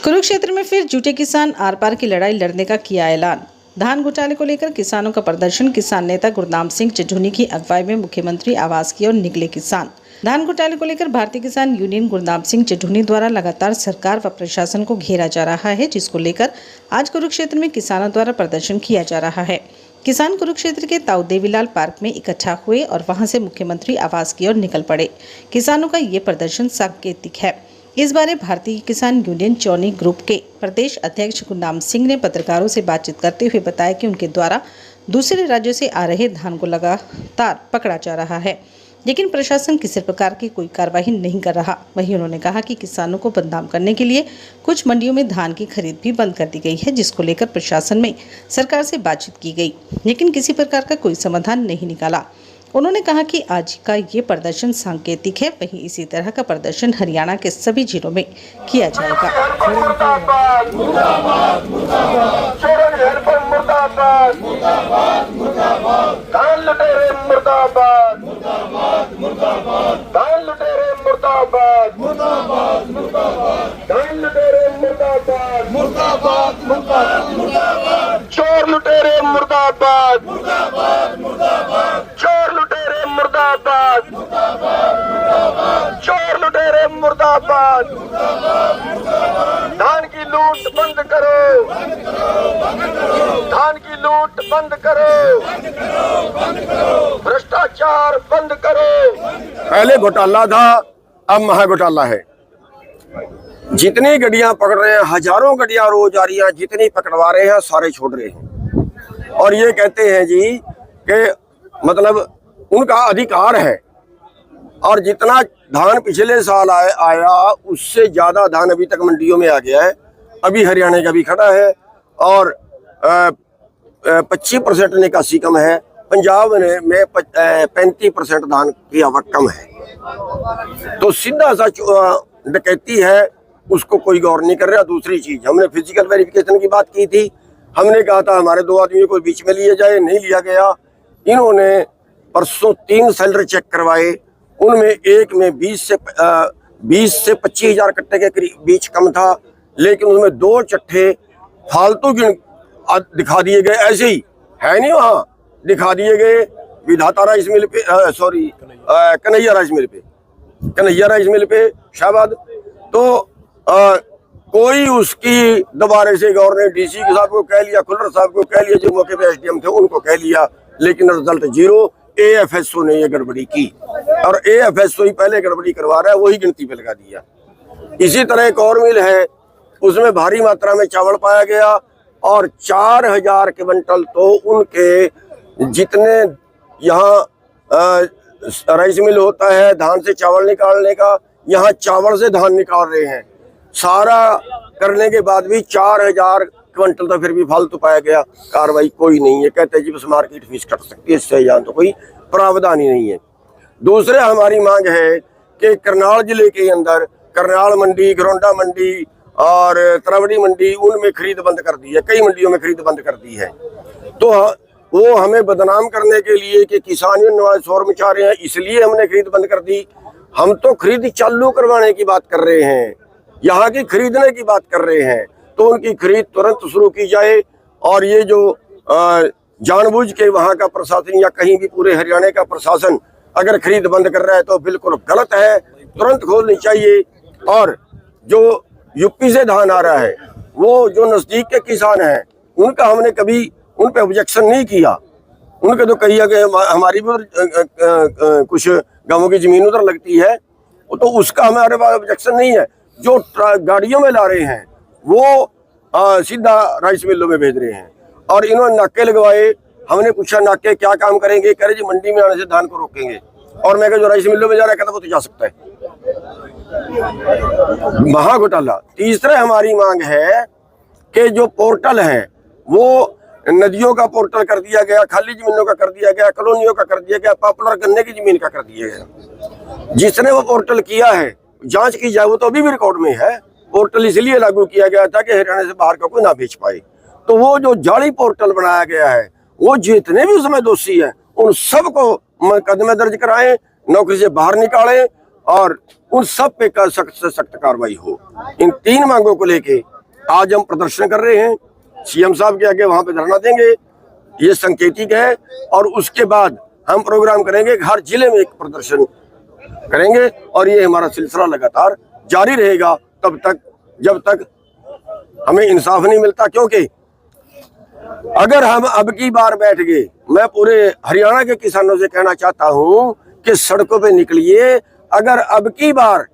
कुरुक्षेत्र में फिर जुटे किसान, आर पार की लड़ाई लड़ने का किया ऐलान। धान घोटाले को लेकर किसानों का प्रदर्शन। किसान नेता गुरनाम सिंह चिढ़ुनी की अगुवाई में मुख्यमंत्री आवास की ओर निकले किसान। धान घोटाले को लेकर भारतीय किसान यूनियन गुरनाम सिंह चिढ़ुनी द्वारा लगातार सरकार व प्रशासन को घेरा जा रहा है, जिसको लेकर आज कुरुक्षेत्र में किसानों द्वारा प्रदर्शन किया जा रहा है। किसान कुरुक्षेत्र के ताऊ देवीलाल पार्क में इकट्ठा हुए और वहां से मुख्यमंत्री आवास की ओर निकल पड़े। किसानों का ये प्रदर्शन सांकेतिक है। इस बारे भारतीय किसान यूनियन चौनी ग्रुप के प्रदेश अध्यक्ष गुरनाम सिंह ने पत्रकारों से बातचीत करते हुए बताया कि उनके द्वारा दूसरे राज्यों से आ रहे धान को लगातार पकड़ा जा रहा है, लेकिन प्रशासन किसी प्रकार की कोई कार्रवाई नहीं कर रहा। वहीं उन्होंने कहा कि किसानों को बदनाम करने के लिए कुछ मंडियों में धान की खरीद भी बंद कर दी गई है, जिसको लेकर प्रशासन में सरकार से बातचीत की गई, लेकिन किसी प्रकार का कोई समाधान नहीं निकाला। उन्होंने कहा कि आज का ये प्रदर्शन सांकेतिक है, वहीं इसी तरह का प्रदर्शन हरियाणा के सभी जिलों में किया जाएगा। चोर लुटेरे मुर्दाबाद, चोर लुटेरे मुर्दाबाद, चोर लुटेरे मुर्दाबाद। धान की लूट बंद करो, धान की लूट बंद करो, भ्रष्टाचार बंद करो। पहले घोटाला था, अब महा घोटाला है। जितनी गड्डियां पकड़ रहे हैं, हजारों गड्डियां रोज आ रही हैं, जितनी पकड़वा रहे हैं सारे छोड़ रहे हैं और ये कहते हैं जी कि मतलब उनका अधिकार है। और जितना धान पिछले साल आया उससे ज्यादा धान अभी तक मंडियों में आ गया है। अभी हरियाणा का भी खड़ा है और 25% निकासी कम है। पंजाब में 35% धान की आवक कम है। तो सीधा सा डकैती है, उसको कोई गौर नहीं कर रहा। दूसरी चीज, हमने फिजिकल वेरिफिकेशन की बात की थी। हमने कहा था हमारे 2 आदमियों को बीच में लिया जाए, नहीं लिया गया। इन्होंने परसों 3 सेलर चेक करवाए, उनमें एक में 20 से 25 हजार कट्टे के करीब बीच कम था, लेकिन उसमें 2 चट्टे फालतू दिखा दिए गए। ऐसे ही है नहीं, वहाँ दिखा दिए गए विधाता राइस मिल पे, सॉरी कन्हैया राइस मिल पे, कन्हैया राइस मिल पे शाहबाद। तो कोई उसकी दोबारा से गौर ने डीसी साहब को कह लिया, खुल्लर साहब को कह लिया, जो मौके पे एसडीएम थे उनको कह लिया, लेकिन रिजल्ट 0। एएफएसओ ने ये गड़बड़ी की और एएफएसओ ही पहले गड़बड़ी करवा रहा है, वही गिनती पे लगा दिया। इसी तरह एक और मिल है, उसमें भारी मात्रा में चावल पाया गया और 4000 क्विंटल तो उनके जितने यहाँ राइस मिल होता है धान से चावल निकालने का, यहाँ चावल से धान निकाल रहे हैं। सारा करने के बाद भी 4000 क्विंटल तो फिर भी फालतू पाया गया। कार्रवाई कोई नहीं है। कहते हैं जी बस मार्केट फीस कट सकती है, इससे यहाँ तो कोई प्रावधान ही नहीं है। दूसरे हमारी मांग है कि करनाल जिले के अंदर करनाल मंडी, घरौंडा मंडी और तरावड़ी मंडी, उनमें खरीद बंद कर दी है। कई मंडियों में खरीद बंद कर दी है। तो वो हमें बदनाम करने के लिए कि किसान यूनियन शोर मचा रहे हैं, इसलिए हमने खरीद बंद कर दी। हम तो खरीद चालू करवाने की बात कर रहे हैं, यहाँ की खरीदने की बात कर रहे हैं। तो उनकी खरीद तुरंत शुरू की जाए। और ये जो जानबूझ के वहाँ का प्रशासन या कहीं भी पूरे हरियाणा का प्रशासन अगर खरीद बंद कर रहा है तो बिल्कुल गलत है, तुरंत खोलनी चाहिए। और जो यूपी से धान आ रहा है, वो जो नजदीक के किसान हैं, उनका हमने कभी उन पे ऑब्जेक्शन नहीं किया। उनके तो कही कि हमारी भी कुछ गांवों की जमीन उधर लगती है, तो उसका हमारे पास ऑब्जेक्शन नहीं है। जो गाड़ियों में ला रहे हैं वो सीधा राइस मिलों में भेज रहे हैं और इन्होंने नाके लगवाए। हमने पूछा नाके क्या काम करेंगे, कह रहे जी मंडी में आने से धान को रोकेंगे। और मैं कहा जो राइस मिलों में जा रहा है, कहता वो तो जा सकता है। महा घोटाला। तीसरा हमारी मांग है कि जो पोर्टल है वो नदियों का पोर्टल कर दिया गया, खाली जमीनों का कर दिया गया, कॉलोनियों का कर दिया गया, पॉपुलर गन्ने की जमीन का कर दिया गया। जिसने वो पोर्टल किया है जांच की जाए, वो तो अभी भी रिकॉर्ड में है। पोर्टल इसलिए लागू किया गया था कि हरियाणा से बाहर का कोई ना बेच पाए। तो वो जो जाली पोर्टल बनाया गया है, वो जितने भी उसमें दोषी हैं उन सबको मुकदमे दर्ज कराएं, नौकरी से बाहर निकालें और उन सब पे सख्त से सख्त कार्रवाई हो। इन 3 मांगों को लेके आज हम प्रदर्शन कर रहे हैं, सीएम साहब के आगे वहां पे धरना देंगे, ये संकेतिक है। और उसके बाद हम प्रोग्राम करेंगे कि हर जिले में एक प्रदर्शन करेंगे और ये हमारा सिलसिला लगातार जारी रहेगा तब तक जब तक हमें इंसाफ नहीं मिलता। क्योंकि अगर हम अब की बार बैठ गए, मैं पूरे हरियाणा के किसानों से कहना चाहता हूं कि सड़कों पे निकलिए। अगर अब की बार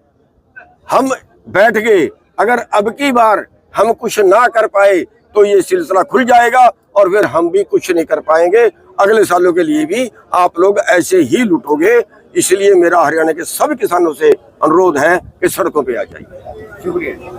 हम बैठ गए, अगर अब की बार हम कुछ ना कर पाए तो ये सिलसिला खुल जाएगा और फिर हम भी कुछ नहीं कर पाएंगे। अगले सालों के लिए भी आप लोग ऐसे ही लूटोगे। इसलिए मेरा हरियाणा के सब किसानों से अनुरोध है कि सड़कों पे आ जाइए। शुक्रिया।